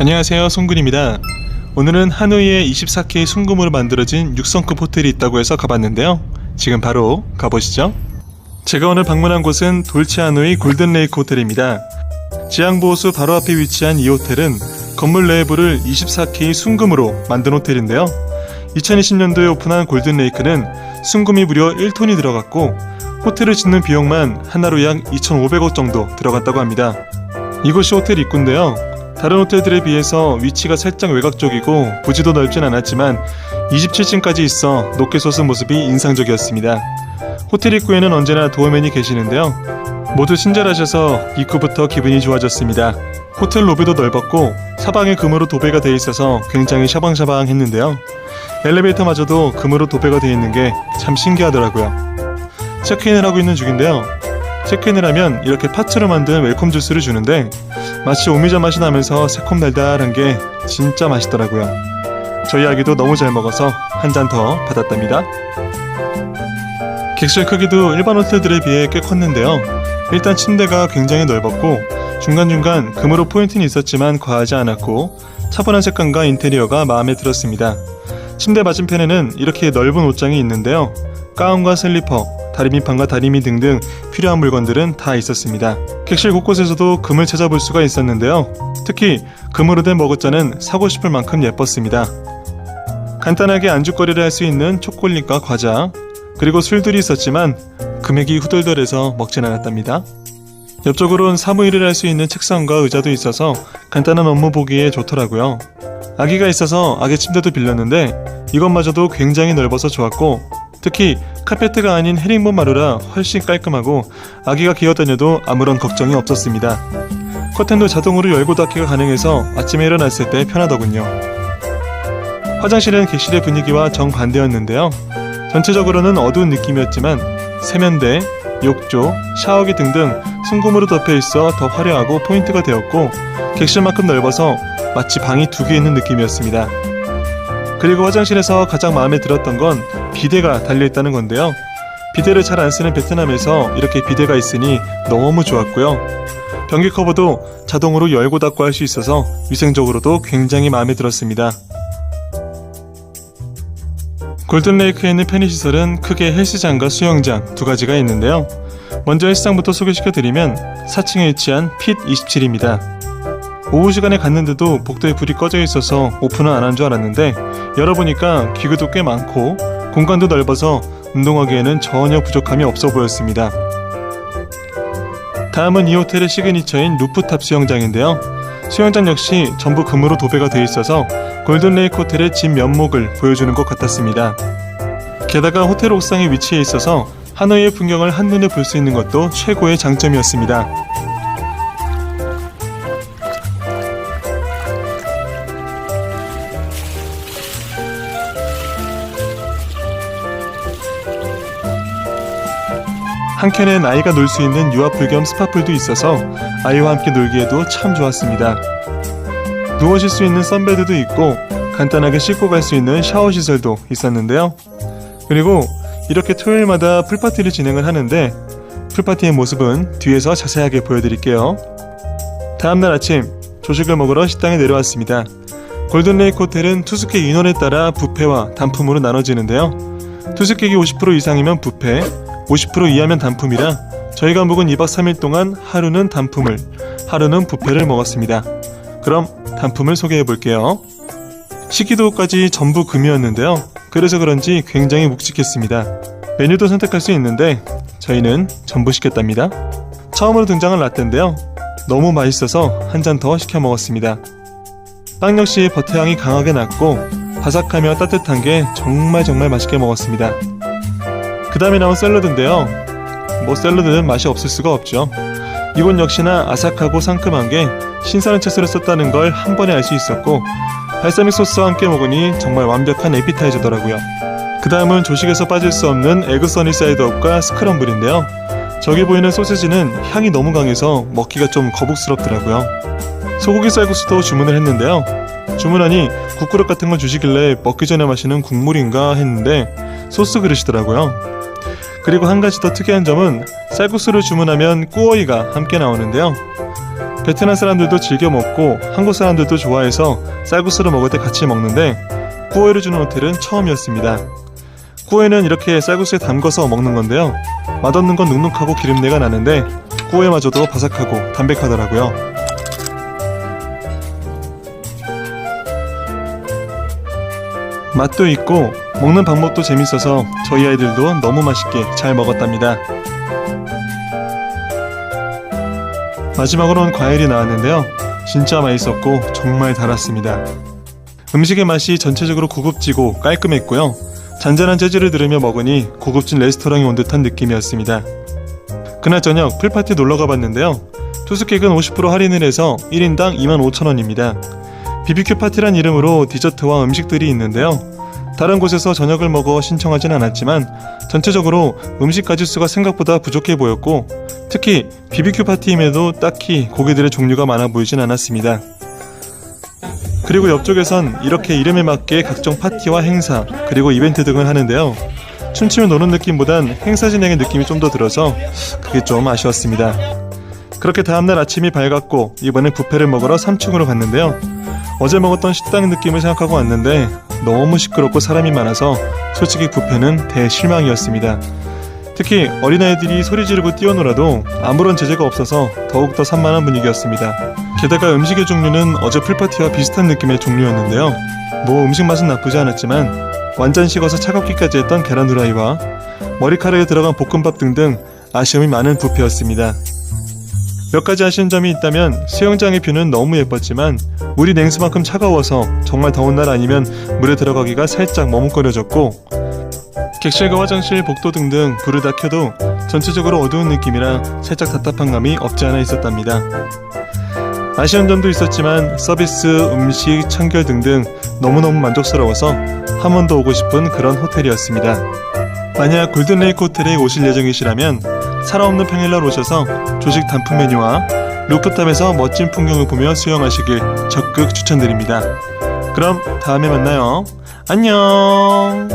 안녕하세요, 송근입니다. 오늘은 하노이에 24K 순금으로 만들어진 6성급 호텔이 있다고 해서 가봤는데요. 지금 바로 가보시죠. 제가 오늘 방문한 곳은 돌체 하노이 골든레이크 호텔입니다. 지항보호수 바로 앞에 위치한 이 호텔은 건물 내부를 24K 순금으로 만든 호텔인데요. 2020년도에 오픈한 골든레이크는 순금이 무려 1톤이 들어갔고 호텔을 짓는 비용만 하나로 약 2,500억 정도 들어갔다고 합니다. 이곳이 호텔 입구인데요. 다른 호텔들에 비해서 위치가 살짝 외곽 쪽이고 부지도 넓진 않았지만 27층까지 있어 높게 솟은 모습이 인상적이었습니다. 호텔 입구에는 언제나 도어맨이 계시는데요. 모두 친절하셔서 입구부터 기분이 좋아졌습니다. 호텔 로비도 넓었고 사방에 금으로 도배가 되어 있어서 굉장히 샤방샤방했는데요. 엘리베이터마저도 금으로 도배가 되어 있는 게 참 신기하더라고요. 체크인을 하고 있는 중인데요. 체크인을 하면 이렇게 파츠로 만든 웰컴 주스를 주는데 마치 오미자 맛이 나면서 새콤달달한 게 진짜 맛있더라고요. 저희 아기도 너무 잘 먹어서 한 잔 더 받았답니다. 객실 크기도 일반 호텔들에 비해 꽤 컸는데요. 일단 침대가 굉장히 넓었고 중간중간 금으로 포인트는 있었지만 과하지 않았고 차분한 색감과 인테리어가 마음에 들었습니다. 침대 맞은편에는 이렇게 넓은 옷장이 있는데요. 가운과 슬리퍼, 다리미판과 다리미 등등 필요한 물건들은 다 있었습니다. 객실 곳곳에서도 금을 찾아볼 수가 있었는데요. 특히 금으로 된 머그잔은 사고 싶을 만큼 예뻤습니다. 간단하게 안주거리를 할 수 있는 초콜릿과 과자, 그리고 술들이 있었지만 금액이 후덜덜해서 먹진 않았답니다. 옆쪽으론 사무일을 할 수 있는 책상과 의자도 있어서 간단한 업무 보기에 좋더라고요. 아기가 있어서 아기 침대도 빌렸는데 이것마저도 굉장히 넓어서 좋았고 특히 카페트가 아닌 헤링본 마루라 훨씬 깔끔하고 아기가 기어다녀도 아무런 걱정이 없었습니다. 커튼도 자동으로 열고 닫기가 가능해서 아침에 일어났을 때 편하더군요. 화장실은 객실의 분위기와 정반대였는데요. 전체적으로는 어두운 느낌이었지만 세면대, 욕조, 샤워기 등등 순금으로 덮여있어 더 화려하고 포인트가 되었고 객실만큼 넓어서 마치 방이 두 개 있는 느낌이었습니다. 그리고 화장실에서 가장 마음에 들었던 건 비데가 달려있다는 건데요. 비데를 잘 안 쓰는 베트남에서 이렇게 비데가 있으니 너무 좋았고요. 변기 커버도 자동으로 열고 닫고 할 수 있어서 위생적으로도 굉장히 마음에 들었습니다. 골든레이크에 있는 편의시설은 크게 헬스장과 수영장 두 가지가 있는데요. 먼저 헬스장부터 소개시켜드리면 4층에 위치한 핏27입니다. 오후 시간에 갔는데도 복도에 불이 꺼져 있어서 오픈은 안 한 줄 알았는데 열어보니까 기구도 꽤 많고 공간도 넓어서 운동하기에는 전혀 부족함이 없어 보였습니다. 다음은 이 호텔의 시그니처인 루프탑 수영장인데요. 수영장 역시 전부 금으로 도배가 되어 있어서 골든레이크 호텔의 집 면목을 보여주는 것 같았습니다. 게다가 호텔 옥상에 위치해 있어서 하노이의 풍경을 한눈에 볼 수 있는 것도 최고의 장점이었습니다. 한켠엔 아이가 놀 수 있는 유아풀 겸 스파풀도 있어서 아이와 함께 놀기에도 참 좋았습니다. 누워 쉴 수 있는 선베드도 있고 간단하게 씻고 갈 수 있는 샤워 시설도 있었는데요. 그리고 이렇게 토요일마다 풀파티를 진행을 하는데 풀파티의 모습은 뒤에서 자세하게 보여드릴게요. 다음날 아침 조식을 먹으러 식당에 내려왔습니다. 골든레이크 호텔은 투숙객 인원에 따라 뷔페와 단품으로 나눠지는데요. 투숙객이 50% 이상이면 뷔페, 50% 이하면 단품이라 저희가 묵은 2박 3일 동안 하루는 단품을, 하루는 뷔페를 먹었습니다. 그럼 단품을 소개해 볼게요. 식기도구까지 전부 금이었는데요. 그래서 그런지 굉장히 묵직했습니다. 메뉴도 선택할 수 있는데 저희는 전부 시켰답니다. 처음으로 등장한 라떼인데요. 너무 맛있어서 한 잔 더 시켜 먹었습니다. 빵 역시 버터향이 강하게 났고 바삭하며 따뜻한 게 정말 맛있게 먹었습니다. 그 다음에 나온 샐러드인데요. 샐러드는 맛이 없을 수가 없죠. 이건 역시나 아삭하고 상큼한 게 신선한 채소를 썼다는 걸 한 번에 알 수 있었고 발사믹 소스와 함께 먹으니 정말 완벽한 에피타이저더라고요. 그 다음은 조식에서 빠질 수 없는 에그 써니 사이드업과 스크럼블인데요. 저기 보이는 소시지는 향이 너무 강해서 먹기가 좀 거북스럽더라고요. 소고기 쌀국수도 주문을 했는데요. 주문하니 국그릇 같은 걸 주시길래 먹기 전에 마시는 국물인가 했는데 소스 그릇이더라고요. 그리고 한 가지 더 특이한 점은 쌀국수를 주문하면 꾸어이가 함께 나오는데요. 베트남 사람들도 즐겨 먹고 한국 사람들도 좋아해서 쌀국수를 먹을 때 같이 먹는데 꾸어이를 주는 호텔은 처음이었습니다. 꾸어이는 이렇게 쌀국수에 담궈서 먹는 건데요. 맛없는 건 눅눅하고 기름내가 나는데 꾸어이마저도 바삭하고 담백하더라고요. 맛도 있고 먹는 방법도 재밌어서 저희 아이들도 너무 맛있게 잘 먹었답니다. 마지막으로는 과일이 나왔는데요. 진짜 맛있었고 정말 달았습니다. 음식의 맛이 전체적으로 고급지고 깔끔했고요. 잔잔한 재즈를 들으며 먹으니 고급진 레스토랑에 온 듯한 느낌이었습니다. 그날 저녁 풀파티 놀러가 봤는데요. 투숙객은 50% 할인을 해서 1인당 25,000원입니다. BBQ 파티란 이름으로 디저트와 음식들이 있는데요. 다른 곳에서 저녁을 먹어 신청하진 않았지만 전체적으로 음식 가짓수가 생각보다 부족해 보였고 특히 BBQ 파티임에도 딱히 고기들의 종류가 많아 보이진 않았습니다. 그리고 옆쪽에선 이렇게 이름에 맞게 각종 파티와 행사 그리고 이벤트 등을 하는데요. 춤추며 노는 느낌보단 행사 진행의 느낌이 좀 더 들어서 그게 좀 아쉬웠습니다. 그렇게 다음날 아침이 밝았고 이번엔 뷔페를 먹으러 3층으로 갔는데요. 어제 먹었던 식당 느낌을 생각하고 왔는데 너무 시끄럽고 사람이 많아서 솔직히 뷔페는 대실망이었습니다. 특히 어린아이들이 소리 지르고 뛰어놀아도 아무런 제재가 없어서 더욱더 산만한 분위기였습니다. 게다가 음식의 종류는 어제 풀파티와 비슷한 느낌의 종류였는데요. 뭐 음식 맛은 나쁘지 않았지만 완전 식어서 차갑기까지 했던 계란 후라이와 머리카락에 들어간 볶음밥 등등 아쉬움이 많은 뷔페였습니다. 몇 가지 아쉬운 점이 있다면 수영장의 뷰는 너무 예뻤지만 물이 냉수만큼 차가워서 정말 더운 날 아니면 물에 들어가기가 살짝 머뭇거려졌고 객실과 화장실, 복도 등등 불을 다 켜도 전체적으로 어두운 느낌이라 살짝 답답한 감이 없지 않아 있었답니다. 아쉬운 점도 있었지만 서비스, 음식, 청결 등등 너무너무 만족스러워서 한 번 더 오고 싶은 그런 호텔이었습니다. 만약 골든레이크 호텔에 오실 예정이시라면 살아없는 평일날 오셔서 조식 단품 메뉴와 루프탑에서 멋진 풍경을 보며 수영하시길 적극 추천드립니다. 그럼 다음에 만나요. 안녕.